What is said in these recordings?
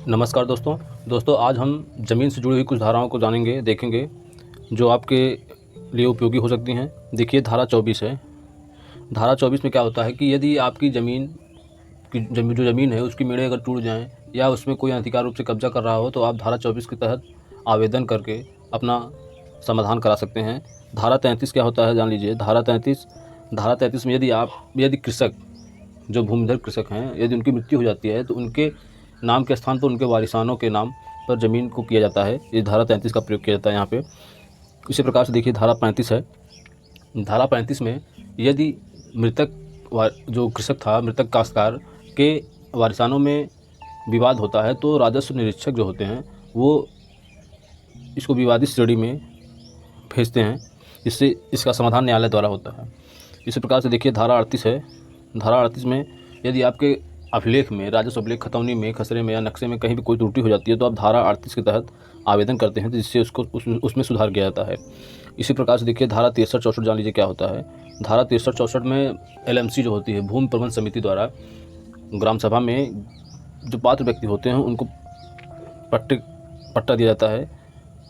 नमस्कार दोस्तों आज हम ज़मीन से जुड़ी हुई कुछ धाराओं को जानेंगे, देखेंगे जो आपके लिए उपयोगी हो सकती हैं। देखिए धारा 24 है। धारा 24 में क्या होता है कि यदि आपकी जो ज़मीन है उसकी मेड़े अगर टूट जाएँ या उसमें कोई अनधिकार रूप से कब्ज़ा कर रहा हो तो आप धारा 24 के तहत आवेदन करके अपना समाधान करा सकते हैं। धारा 33 क्या होता है जान लीजिए। धारा 33 में यदि कृषक जो भूमिधर कृषक हैं, यदि उनकी मृत्यु हो जाती है तो उनके नाम के स्थान पर उनके वारिसानों के नाम पर ज़मीन को किया जाता है। ये धारा 33 का प्रयोग किया जाता है यहाँ पे। इसी प्रकार से देखिए धारा 35 है। धारा 35 में यदि जो कृषक था, मृतक काश्तकार के वारिसानों में विवाद होता है तो राजस्व निरीक्षक जो होते हैं वो इसको विवादित श्रेणी में भेजते हैं, जिससे इसका समाधान न्यायालय द्वारा होता है। इसी प्रकार से देखिए धारा 38 है। धारा 38 में यदि आपके अभिलेख में, राजस्व अभिलेख, खतौनी में, खसरे में या नक्शे में कहीं भी कोई त्रुटि हो जाती है तो आप धारा 38 के तहत आवेदन करते हैं, जिससे उसमें सुधार किया जाता है। इसी प्रकार से देखिए धारा 63-64 जान लीजिए क्या होता है। धारा 63-64 में LMC जो होती है, भूमि प्रबंध समिति द्वारा ग्राम सभा में जो पात्र व्यक्ति होते हैं उनको पट्टा दिया जाता है।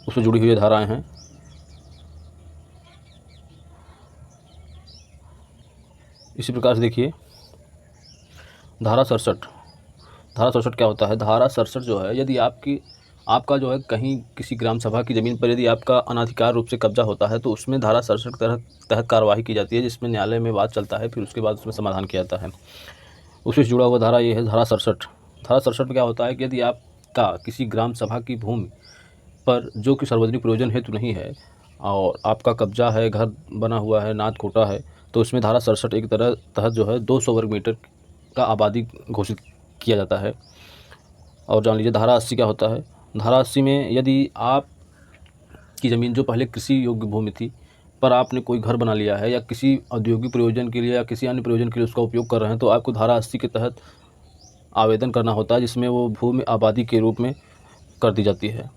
उससे जुड़ी हुई धाराएँ हैं। इसी प्रकार से देखिए धारा 67। धारा 67 क्या होता है। धारा 67 जो है, यदि आपका जो है कहीं किसी ग्राम सभा की ज़मीन पर यदि आपका अनाधिकार रूप से कब्जा होता है तो उसमें धारा 67 के तहत कार्रवाई की जाती है, जिसमें न्यायालय में बात चलता है, फिर उसके बाद उसमें समाधान किया जाता है। उससे जुड़ा हुआ धारा ये है धारा 67। धारा 67 में क्या होता है कि यदि आपका किसी ग्राम सभा की भूमि पर जो कि सार्वजनिक प्रयोजन हेतु नहीं है और आपका कब्जा है, घर बना हुआ है, नाद कोटा है, तो उसमें धारा 67 एक तहत जो है 200 वर्ग मीटर का आबादी घोषित किया जाता है। और जान लीजिए धारा 80 क्या होता है। धारा 80 में यदि आपकी ज़मीन जो पहले कृषि योग्य भूमि थी पर आपने कोई घर बना लिया है या किसी औद्योगिक प्रयोजन के लिए या किसी अन्य प्रयोजन के लिए उसका उपयोग कर रहे हैं तो आपको धारा 80 के तहत आवेदन करना होता है, जिसमें वो भूमि आबादी के रूप में कर दी जाती है।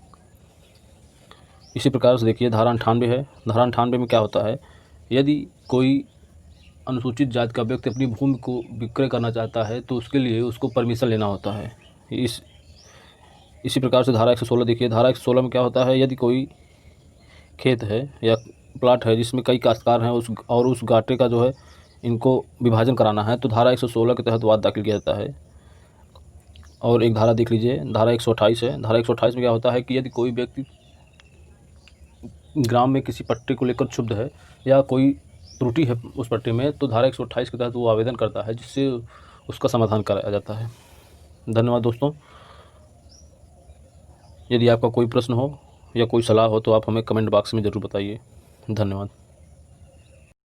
इसी प्रकार से देखिए धारा 98 है। धारा 98 में क्या होता है, यदि कोई अनुसूचित जाति का व्यक्ति अपनी भूमि को विक्रय करना चाहता है तो उसके लिए उसको परमिशन लेना होता है। इसी प्रकार से धारा 116 देखिए। धारा 116 में क्या होता है, यदि कोई खेत है या प्लाट है जिसमें कई काश्तकार हैं उस घाटे का जो है इनको विभाजन कराना है तो धारा 116 के तहत वाद दाखिल किया जाता है। और एक धारा देख लीजिए, धारा 128 है। धारा 128 में क्या होता है कि यदि कोई व्यक्ति ग्राम में किसी पट्टे को लेकर क्षुब्ध है या कोई त्रुटि है उस पट्टे में तो धारा 128 के तहत वो आवेदन करता है, जिससे उसका समाधान कराया जाता है। धन्यवाद दोस्तों। यदि आपका कोई प्रश्न हो या कोई सलाह हो तो आप हमें कमेंट बॉक्स में ज़रूर बताइए। धन्यवाद।